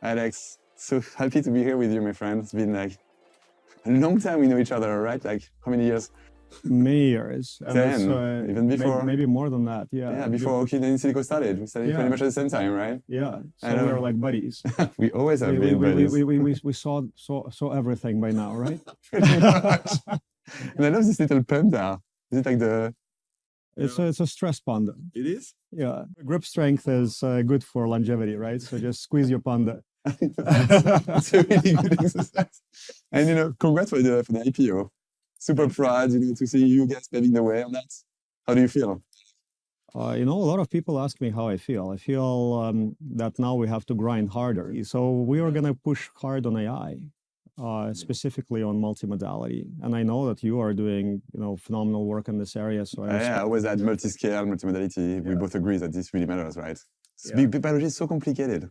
Alex, so happy to be here with you, my friend. It's been like a long time we know each other, right? Like how many years? Many years. And 10, even before. Maybe more than that, yeah. Yeah, before Owkin and Insilico started. We started pretty much at the same time, right? Yeah, so we were like buddies. We always have been buddies. We saw everything by now, right? Pretty much. And I love this little panda. Is it like the... It's a stress panda. It is? Yeah. Grip strength is good for longevity, right? So just squeeze your panda. That's a really good exercise. And congrats for the IPO. Super proud, to see you guys paving the way on that. How do you feel? A lot of people ask me how I feel. I feel that now we have to grind harder. So we are going to push hard on AI, specifically on multimodality. And I know that you are doing, phenomenal work in this area. So I always add multi-scale, multimodality. We both agree that this really matters, right? Biology is so complicated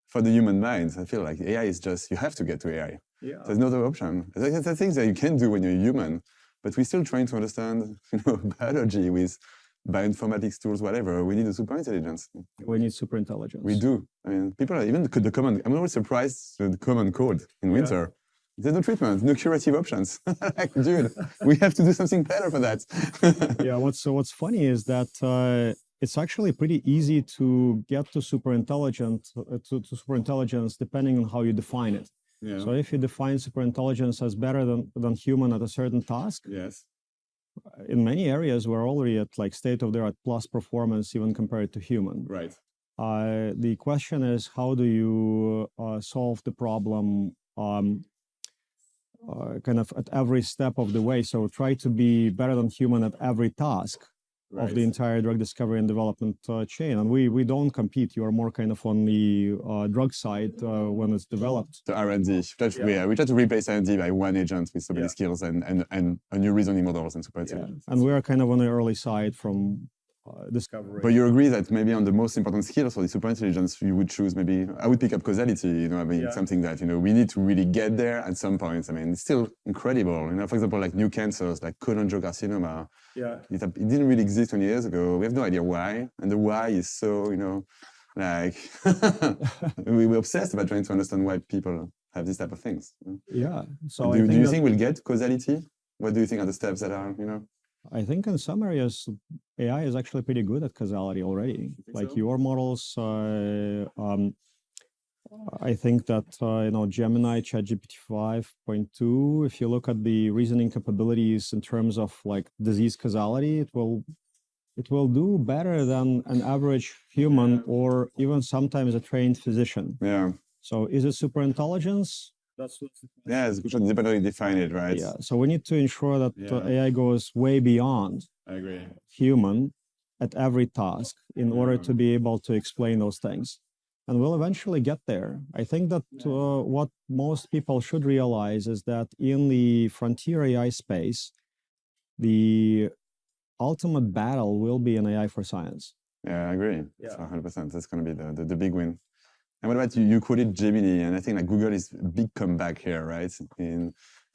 for the human mind. I feel like AI is just, you have to get to AI. Yeah. There's no other option. There's things that you can do when you're human, but we're still trying to understand, biology with bioinformatics tools, whatever. We need a super intelligence. We need super intelligence. We do. I mean, people are even the common. I'm always surprised with the common cold in winter. There's no treatment, no curative options. Like, dude, we have to do something better for that. Yeah. What's funny is that it's actually pretty easy to get to super intelligence depending on how you define it. Yeah. So if you define superintelligence as better than human at a certain task, yes, in many areas we're already at like state-of-the-art plus performance even compared to human. Right. The question is, how do you solve the problem kind of at every step of the way? So try to be better than human at every task. Right. Of the entire drug discovery and development chain. And we don't compete. You are more kind of on the drug side when it's developed. The R&D. We try to replace R&D by one agent with so many skills and new reasoning models and super intelligence. And we are kind of on the early side from discovery. But you agree that maybe on the most important skills for the super intelligence, you would choose maybe, I would pick up causality, something that, we need to really get there at some point. I mean, it's still incredible. For example, like new cancers, like cholangiocarcinoma. Yeah. It didn't really exist 20 years ago. We have no idea why. And the why is so, like, we're obsessed about trying to understand why people have these type of things. Yeah. So do you think we'll get causality? What do you think are the steps that are, I think in some areas, AI is actually pretty good at causality already. Like so? Your models, I think that, Gemini, ChatGPT 5.2, if you look at the reasoning capabilities in terms of like disease causality, it will do better than an average human or even sometimes a trained physician. Yeah. So is it super intelligence? It's good to dependently define it, right? Yeah. So we need to ensure that AI goes way beyond human at every task in order to be able to explain those things. And we'll eventually get there. I think that what most people should realize is that in the frontier AI space, the ultimate battle will be an AI for science. Yeah, I agree. Yeah. 100%. That's going to be the big win. And what about you? You quoted Gemini, and I think like Google is a big comeback here, right?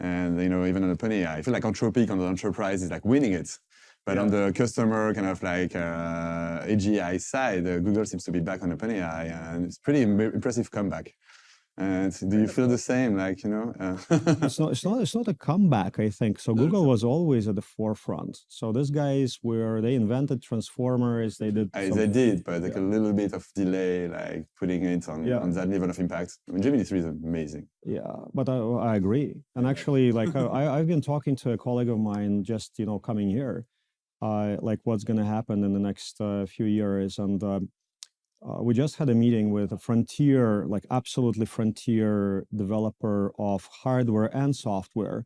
And even on OpenAI, I feel like Anthropic on the enterprise is like winning it. But on the customer kind of like AGI side, Google seems to be back on OpenAI, and it's pretty impressive comeback. And do you feel the same? Like, It's not a comeback, I think. So Google was always at the forefront. So these guys they invented transformers. They did. They did, but like a little bit of delay, like putting it on that level of impact. I mean, Gemini 3 is amazing. Yeah, but I agree. And actually, like I've been talking to a colleague of mine just coming here, like what's going to happen in the next few years, and. We just had a meeting with a frontier, like absolutely frontier developer of hardware and software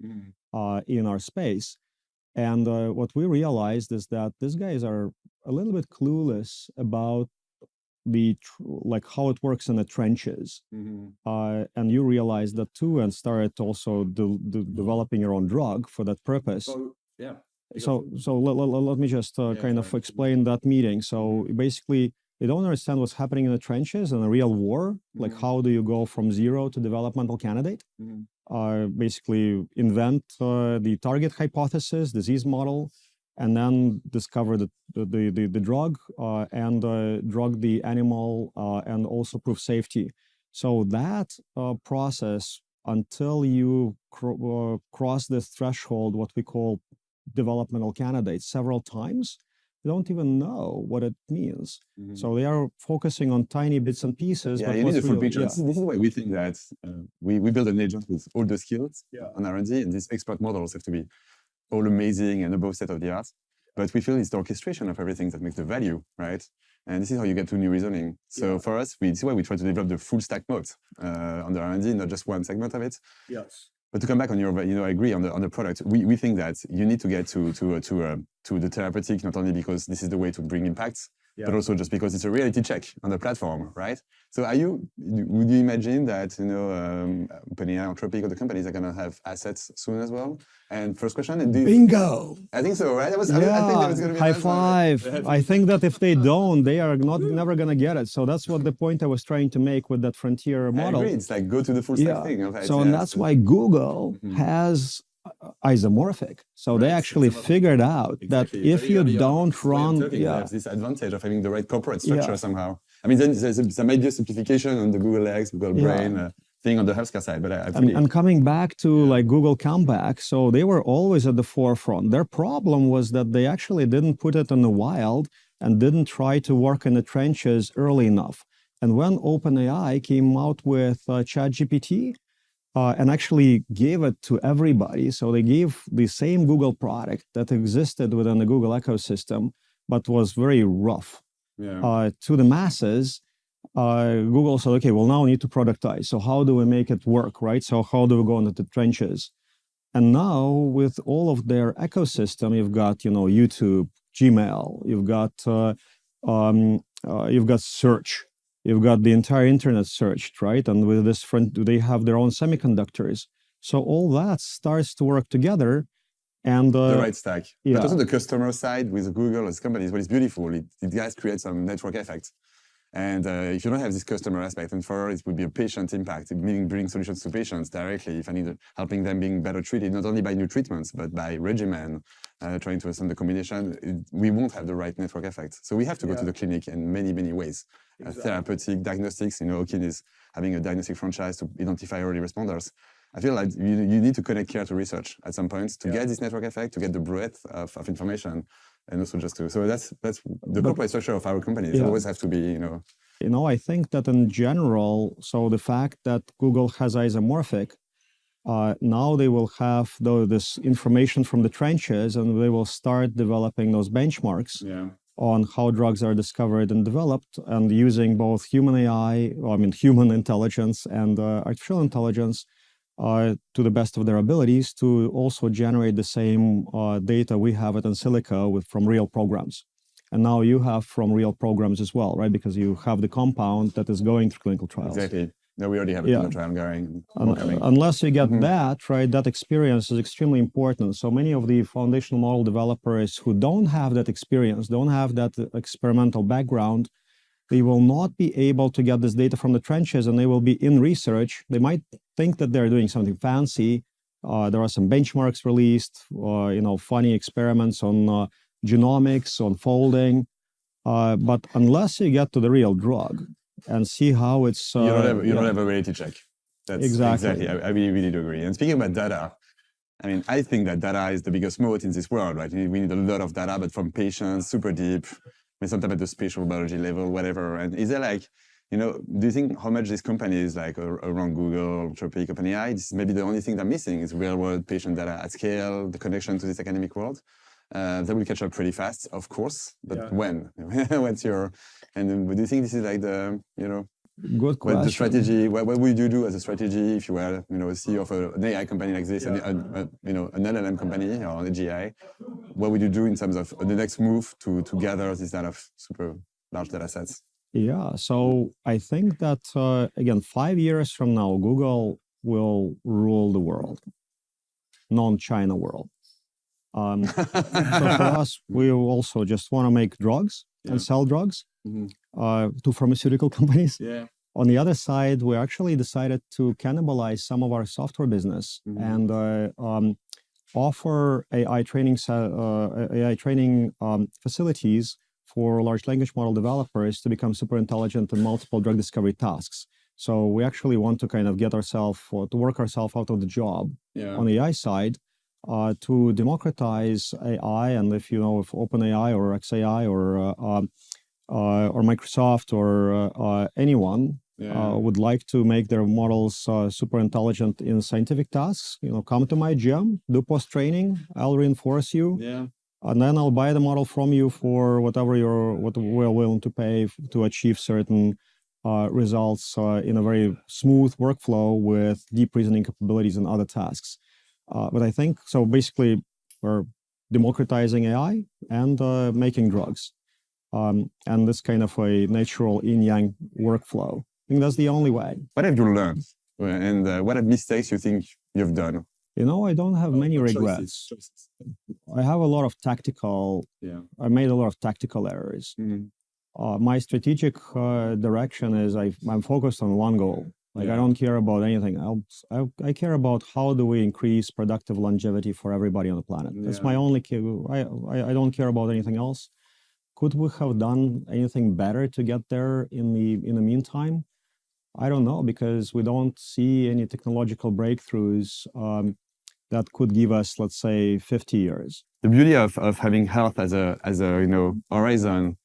in our space. And what we realized is that these guys are a little bit clueless about like how it works in the trenches. And you realized that too, and started also developing your own drug for that purpose. Yeah. So let me just kind of explain that meeting. So basically, they don't understand what's happening in the trenches in a real war. Like, how do you go from zero to developmental candidate? Basically, invent the target hypothesis, disease model, and then discover the drug and drug the animal and also prove safety. So that process, until you cross this threshold, what we call developmental candidates, several times, they don't even know what it means. So they are focusing on tiny bits and pieces. Yeah, but you need the full real, picture. This is why we think that we build an agent with all the skills on R&D, and these expert models have to be all amazing and above state of the art. But we feel it's the orchestration of everything that makes the value, right? And this is how you get to new reasoning. So for us, this is why we try to develop the full stack mode on the R&D, not just one segment of it. Yes. But to come back on your, I agree on the product. We think that you need to get to the therapeutic, not only because this is the way to bring impacts, but also just because it's a reality check on the platform, right? So would you imagine that, OpenAI, Anthropic, other companies are going to have assets soon as well? And first question, bingo! I think so, right? I think that was going to be high five. I think that if they don't, they are never going to get it. So that's what the point I was trying to make with that frontier model. I agree. It's like go to the full stack thing. And that's why Google has isomorphic. So they actually figured out that if you don't run, there's this advantage of having the right corporate structure somehow. I mean, then there might be a simplification on the Google X, Google Brain thing on the healthcare side, but and coming back to like Google Comeback, so they were always at the forefront. Their problem was that they actually didn't put it in the wild and didn't try to work in the trenches early enough. And when OpenAI came out with ChatGPT, and actually gave it to everybody. So they gave the same Google product that existed within the Google ecosystem, but was very rough to the masses. Google said, okay, well, now we need to productize. So how do we make it work, right? So how do we go into the trenches? And now with all of their ecosystem, you've got, YouTube, Gmail, you've got search. You've got the entire internet searched, right? And with this they have their own semiconductors. So all that starts to work together. And the right stack. But also the customer side with Google as companies, what is beautiful, it guys create some network effect. And if you don't have this customer aspect, and for us, it would be a patient impact, meaning bringing solutions to patients directly, if I need helping them being better treated, not only by new treatments, but by regimen, trying to understand the combination, we won't have the right network effect. So we have to go to the clinic in many, many ways. Therapeutic, diagnostics, Owkin is having a diagnostic franchise to identify early responders. I feel like you need to connect care to research at some point to get this network effect, to get the breadth of information. And also just to, so that's the corporate structure of our companies. It always have to be, I think that in general, so the fact that Google has isomorphic, now they will have this information from the trenches, and they will start developing those benchmarks on how drugs are discovered and developed, and using both human AI, human intelligence and artificial intelligence to the best of their abilities to also generate the same data we have at Insilico from real programs. And now you have from real programs as well, right? Because you have the compound that is going through clinical trials. Exactly. No, we already have a clinical trial going. Unless you get that, right, that experience is extremely important. So many of the foundational model developers who don't have that experience, don't have that experimental background, they will not be able to get this data from the trenches, and they will be in research. They might think that they're doing something fancy. There are some benchmarks released, funny experiments on genomics, on folding. But unless you get to the real drug and see how it's... you don't have a reality check. That's exactly. I really do agree. And speaking about data, I think that data is the biggest moat in this world, right? We need a lot of data, but from patients, super deep, sometimes at the spatial biology level, whatever. And is there do you think how much these companies like around Google, Anthropic, OpenAI, this is maybe the only thing they're missing is real world patient data at scale, the connection to this academic world? That will catch up pretty fast, of course, but when? What's your, and do you think this is like the, good question. The strategy, what would you do as a strategy if you were, a CEO of an AI company like this, an LLM company or an AGI? What would you do in terms of the next move to gather this data of super large data sets? Yeah, so I think that, again, 5 years from now, Google will rule the world, non-China world. So for us, we also just want to make drugs and sell drugs to pharmaceutical companies. On the other side, we actually decided to cannibalize some of our software business and offer AI training facilities for large language model developers to become super intelligent in multiple drug discovery tasks. So we actually want to kind of get ourselves, to work ourselves out of the job on the AI side, to democratize AI. And if OpenAI or XAI or Microsoft or anyone would like to make their models super intelligent in scientific tasks, come to my gym, do post-training, I'll reinforce you. And then I'll buy the model from you for what we're willing to pay to achieve certain results in a very smooth workflow with deep reasoning capabilities and other tasks. But I think, so basically, we're democratizing AI and making drugs. And this kind of a natural yin-yang workflow. I think that's the only way. What have you learned? And what mistakes you think you've done? I don't have many regrets. Choices. I have a lot of I made a lot of tactical errors. My strategic direction is I'm focused on one goal. I don't care about anything else. I care about how do we increase productive longevity for everybody on the planet. That's my only care. I don't care about anything else. Could we have done anything better to get there in the meantime? I don't know, because we don't see any technological breakthroughs that could give us, let's say, 50 years. The beauty of having health as a horizon,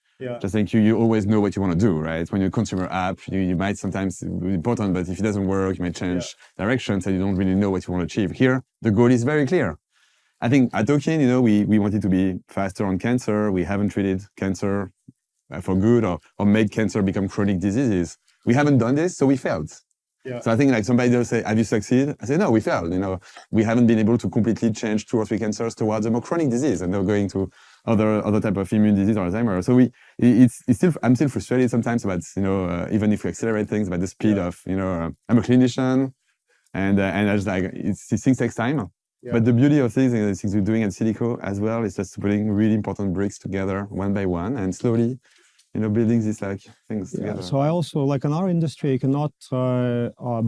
just think you always know what you want to do, right? When you're a consumer app, you might sometimes be important, but if it doesn't work, you might change directions and you don't really know what you want to achieve. Here, the goal is very clear. I think at Owkin, we wanted to be faster on cancer. We haven't treated cancer for good or made cancer become chronic diseases. We haven't done this, so we failed. So I think like somebody will say, have you succeeded? I say, no, we failed. We haven't been able to completely change 2 or 3 cancers towards a more chronic disease, and they're going to other type of immune disease or Alzheimer's. So I'm still frustrated sometimes about, even if we accelerate things, about the speed of, I'm a clinician, and I just like, things takes time. But the beauty of things we're doing at Insilico as well is just putting really important bricks together one by one and slowly, building these things together. So I also, in our industry, you cannot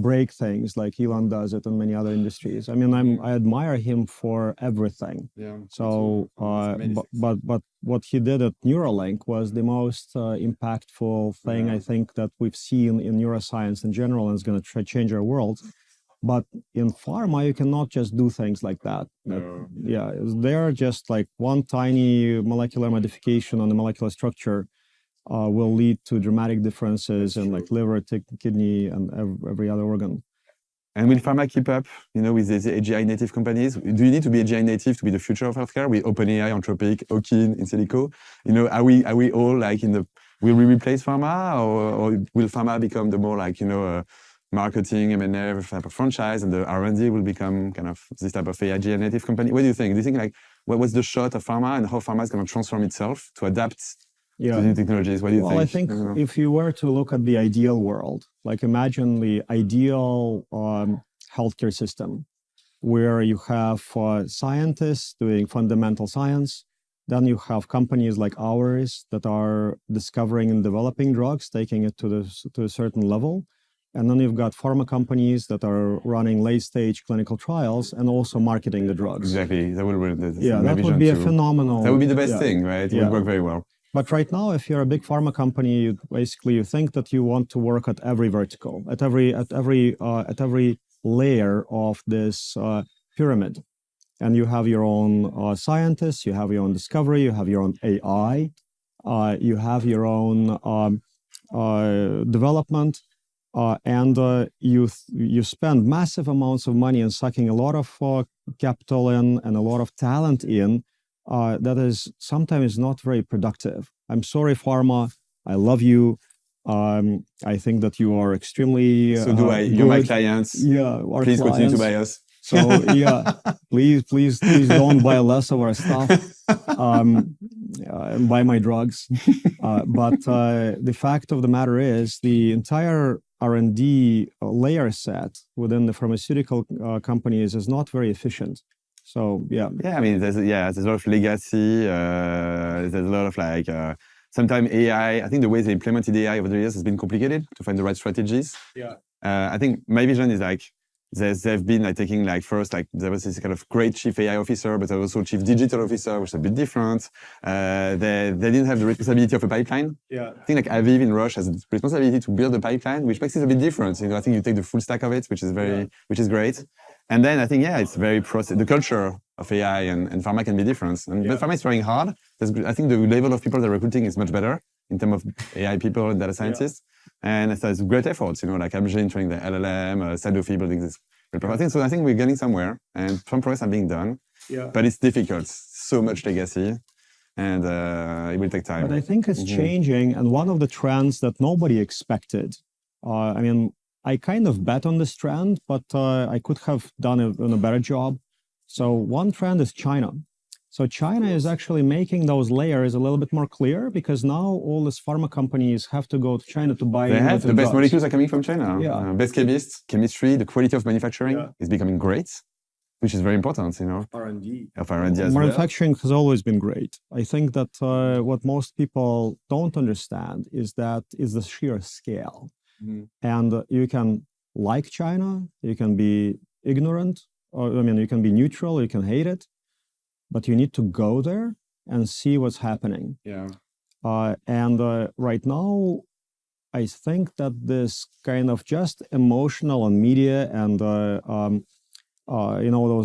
break things like Elon does it in many other industries. I mean, I admire him for everything. So, but what he did at Neuralink was the most impactful thing I think that we've seen in neuroscience in general, and it's going to change our world. But in pharma, you cannot just do things like that. They're just like one tiny molecular modification on the molecular structure will lead to dramatic differences in liver, kidney, and every other organ. And will pharma keep up, with these AGI native companies? Do you need to be AGI native to be the future of healthcare? With OpenAI, Anthropic, Owkin, Insilico, are we all will we replace pharma, or will pharma become the more marketing, M&A type of franchise, and the R&D will become kind of this type of AGI native company? What do you think? Do you think what's the shot of pharma and how pharma is going to transform itself to adapt to new technologies? What do you think? Well, I think if you were to look at the ideal world, imagine the ideal healthcare system where you have scientists doing fundamental science, then you have companies like ours that are discovering and developing drugs, taking it to a certain level. And then you've got pharma companies that are running late-stage clinical trials and also marketing the drugs. Exactly. That would be a phenomenal... That would be the best thing, right? It would work very well. But right now, if you're a big pharma company, you think that you want to work at every vertical, at every layer of this pyramid. And you have your own scientists, you have your own discovery, you have your own AI, you have your own development. And you spend massive amounts of money and sucking a lot of capital in and a lot of talent in that is sometimes not very productive. I'm sorry, pharma. I love you. I think that you are extremely So do I. You're my clients. Our Please clients. Continue to buy us. So please don't buy less of our stuff. And buy my drugs. But the fact of the matter is the entire R&D layer set within the pharmaceutical companies is not very efficient. So I mean, there's a lot of legacy. There's a lot of sometimes AI. I think the way they implemented AI over the years has been complicated to find the right strategies. I think my vision is they've been like taking like first, like there was this kind of great chief AI officer, but also chief digital officer, which is a bit different. They didn't have the responsibility of a pipeline. Yeah. I think like Aviv in Roche has the responsibility to build a pipeline, which makes it a bit different. I think you take the full stack of it, which is which is great. And then I think, it's very the culture of AI and pharma can be different. But pharma is trying hard. I think the level of people they're recruiting is much better in terms of AI people and data scientists. And so it's great efforts, like Amgen training the LLM, Sanofi building this. So I think we're getting somewhere and some progress are being done. Yeah. But it's difficult, so much legacy, and it will take time. But I think it's changing, and one of the trends that nobody expected, I kind of bet on this trend, but I could have done a better job. So one trend is China. So China is actually making those layers a little bit more clear, because now all these pharma companies have to go to China to buy. They have the best molecules are coming from China. Yeah. Best chemists, chemistry, the quality of manufacturing is becoming great, which is very important, R&D. Of R&D as Manufacturing has always been great. I think that what most people don't understand is the sheer scale. And you can like China, you can be ignorant, or you can be neutral, you can hate it, but you need to go there and see what's happening. Yeah. And right now, I think that this kind of just emotional on media and those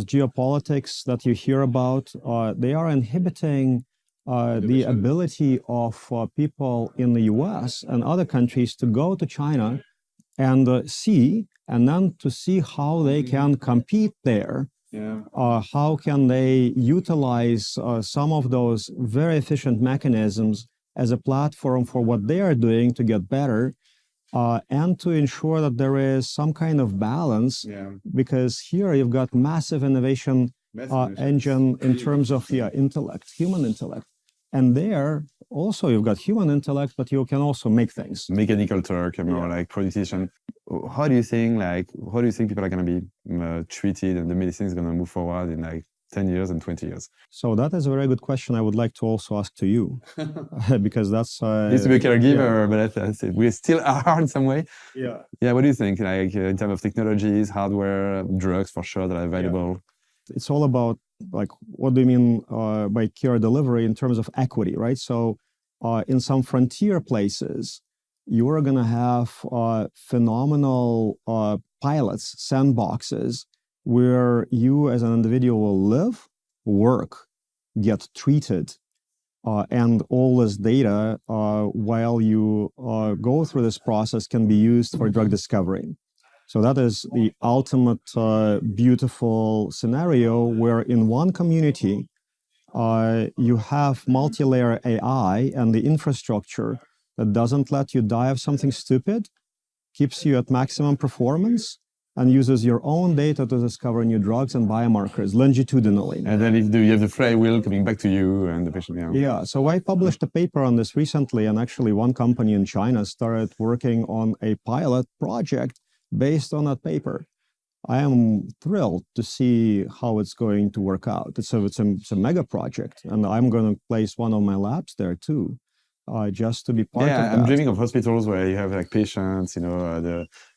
geopolitics that you hear about, they are inhibiting the ability of people in the US and other countries to go to China and then to see how they can compete there. Yeah. How can they utilize some of those very efficient mechanisms as a platform for what they are doing to get better, and to ensure that there is some kind of balance, because here you've got massive innovation engine in terms of intellect, human intellect. And there also you've got human intellect, but you can also make things. Mechanical Turk, like productivity. How do you think people are going to be treated, and the medicine is going to move forward in like 10 years and 20 years? So that is a very good question. I would like to also ask to you, because that's... used to be a caregiver, but we still are in some way. Yeah. Yeah, what do you think, like in terms of technologies, hardware, drugs for sure that are available? It's all about, like, what do you mean by care delivery in terms of equity, right? So in some frontier places, you are going to have phenomenal pilots, sandboxes, where you as an individual will live, work, get treated, and all this data while you go through this process can be used for drug discovery. So that is the ultimate beautiful scenario, where in one community you have multi-layer AI and the infrastructure that doesn't let you die of something stupid, keeps you at maximum performance, and uses your own data to discover new drugs and biomarkers longitudinally. And then you have the flywheel coming back to you and the patient. Yeah, so I published a paper on this recently, and actually one company in China started working on a pilot project based on that paper. I am thrilled to see how it's going to work out. It's a mega project, and I'm going to place one of my labs there too, just to be part of that. I'm dreaming of hospitals where you have like patients,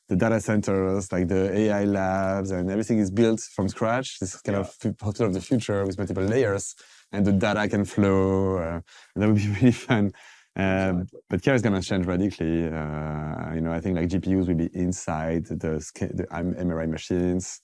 the data centers, like the AI labs, and everything is built from scratch. This kind of hospital of the future with multiple layers, and the data can flow. That would be really fun. But care is going to change radically. I think like GPUs will be inside the MRI machines.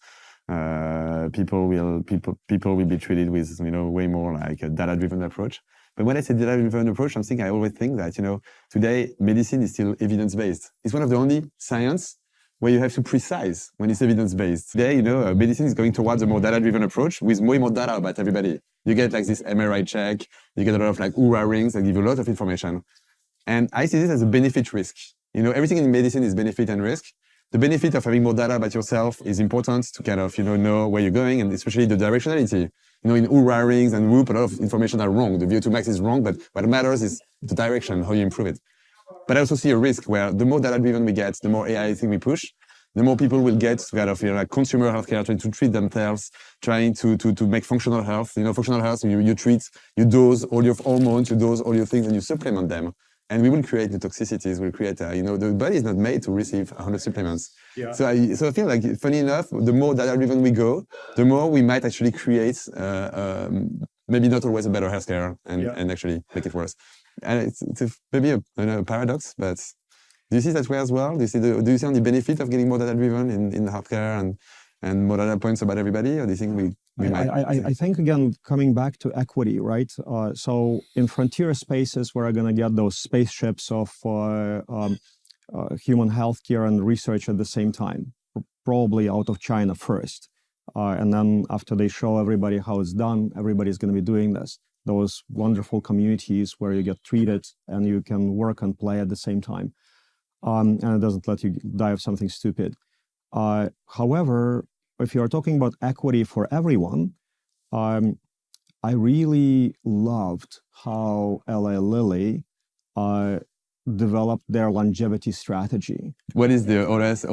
People will be treated with way more like a data-driven approach. But when I say data-driven approach, I always think that today medicine is still evidence-based. It's one of the only science where you have to precise when it's evidence-based. Today, medicine is going towards a more data-driven approach with way more data about everybody. You get like this MRI check, you get a lot of like Oura rings that give you a lot of information. And I see this as a benefit risk. Everything in medicine is benefit and risk. The benefit of having more data about yourself is important to kind of, know where you're going, and especially the directionality. In Oura rings and Whoop, a lot of information are wrong. The VO2 max is wrong, but what matters is the direction, how you improve it. But I also see a risk where the more data-driven we get, the more AI thing we push, the more people will get kind of like consumer healthcare, trying to treat themselves, trying to make functional health. Functional health, you treat, you dose all your hormones, you dose all your things, and you supplement them. and we will create the toxicities. We'll create, the body is not made to receive 100 supplements. Yeah. So I feel like, funny enough, the more data-driven we go, the more we might actually create, maybe not always a better healthcare and actually make it worse. And it's maybe a paradox, but do you see that way as well? Do you see any benefit of getting more data-driven in healthcare and more data points about everybody, or do you think we might? I think, again, coming back to equity, right? So in frontier spaces, we're going to get those spaceships of human healthcare and research at the same time, probably out of China first. And then after they show everybody how it's done, everybody's going to be doing this. Those wonderful communities where you get treated and you can work and play at the same time. And it doesn't let you die of something stupid. However, if you're talking about equity for everyone, I really loved how Eli Lilly developed their longevity strategy. What is the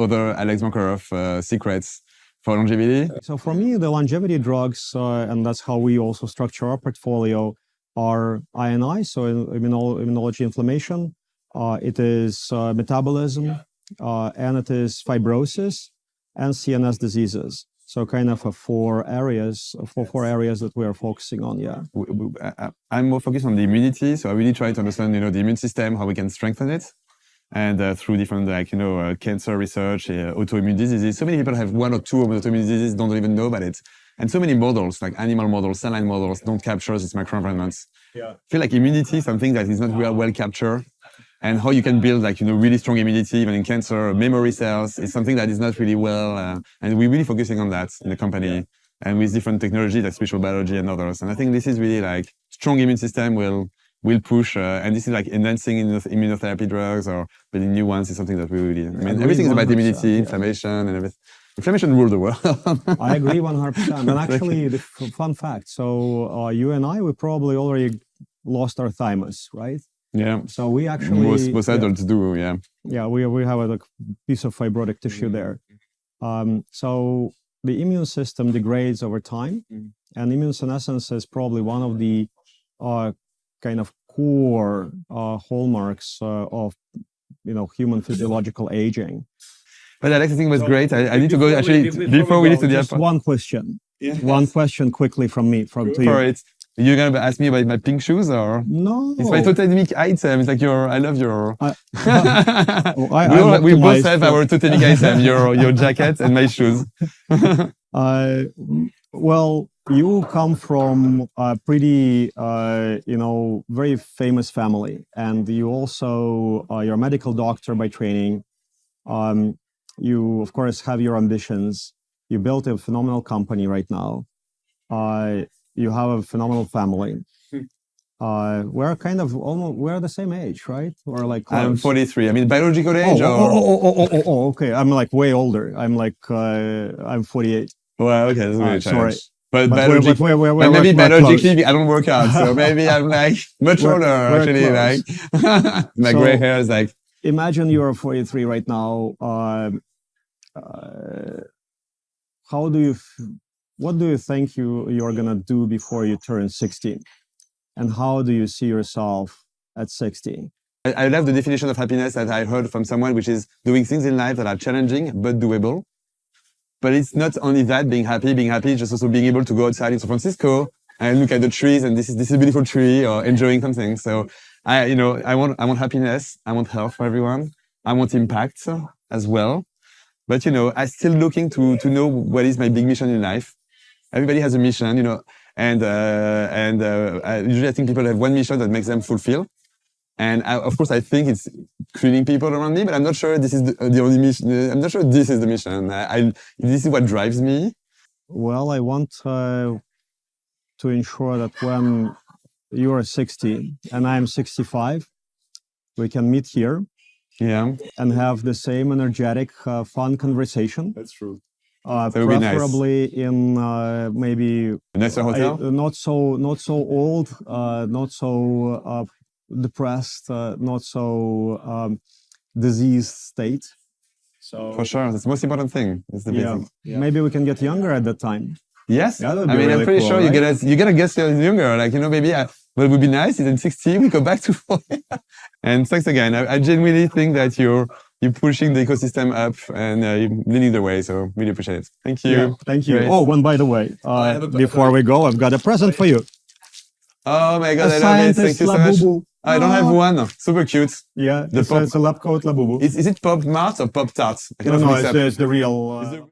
other Alex Makarov secrets for longevity? So for me, the longevity drugs, and that's how we also structure our portfolio, are I&I, so immunology, inflammation. It is metabolism, and it is fibrosis and CNS diseases. So kind of four areas that we are focusing on, yeah. I'm more focused on the immunity, so I really try to understand, the immune system, how we can strengthen it. And through different, cancer research, autoimmune diseases. So many people have one or two autoimmune diseases, don't even know about it. And so many models, like animal models, cell line models, don't capture these microenvironments. Yeah. I feel like immunity is something that is not well captured. And how you can build, really strong immunity, even in cancer, memory cells, is something that is not really well. And we're really focusing on that in the company, and with different technologies like spatial biology and others. And I think this is really strong immune system will push, and this is enhancing immunotherapy drugs or building new ones is something that we really, everything is about immunity, inflammation, and everything. Inflammation rule the world. I agree 100%. And actually, the fun fact, so you and I, we probably already lost our thymus, right? Yeah. So we actually... Most adults do, yeah. Yeah, we have a piece of fibrotic tissue there. So the immune system degrades over time, and immunosenescence is probably one of the kind of core hallmarks of human physiological aging. But Alex, I think it was great. I need to go before we leave to the just one question. Yeah. One question quickly from me to you. You're gonna ask me about my pink shoes, or no? It's my totemic item. It's like I love your. We both have our totemic item. Your jacket and my shoes. Well, you come from a pretty, very famous family, and you also you're a medical doctor by training. You of course have your ambitions. You built a phenomenal company right now. You have a phenomenal family. We're we're the same age, right? Or close. I'm 43. I mean, biological age. Okay. I'm way older. I'm 48. Well, okay, that's really sorry. But we're maybe biologically I don't work out, so maybe I'm much older actually. My gray hair is Imagine you're 43 right now. What do you think you're gonna do before you turn 60? And how do you see yourself at 60? I love the definition of happiness that I heard from someone, which is doing things in life that are challenging but doable. But it's not only that, being happy, just also being able to go outside in San Francisco and look at the trees and this is a beautiful tree, or enjoying something. So I want happiness. I want health for everyone. I want impact as well. But I'm still looking to know what is my big mission in life. Everybody has a mission, and usually I think people have one mission that makes them fulfill. And of course, I think it's treating people around me, but I'm not sure this is the only mission. I'm not sure this is the mission. This is what drives me. Well, I want to ensure that when you are 60 and I'm 65, we can meet here. Yeah. And have the same energetic, fun conversation. That's true. Preferably nice. In maybe a nicer hotel. Not so old, not so depressed, not so diseased state. So for sure, that's the most important thing. It's the yeah. Maybe we can get younger at that time. Yes, yeah, I mean, really I'm pretty cool, sure right? you're gonna get younger. Maybe what would be nice is in 60, we go back to 40. And thanks again. I genuinely think that you're pushing the ecosystem up and you're leading the way. So really appreciate it. Thank you. Yeah, thank you. Great. Oh, and by the way, before we go, I've got a present for you. Oh my God, I love it. Thank you so much. I don't have one. Super cute. Yeah, it's a lab coat Labubu. Is it Pop Mart or Pop Tart? No, it's the real.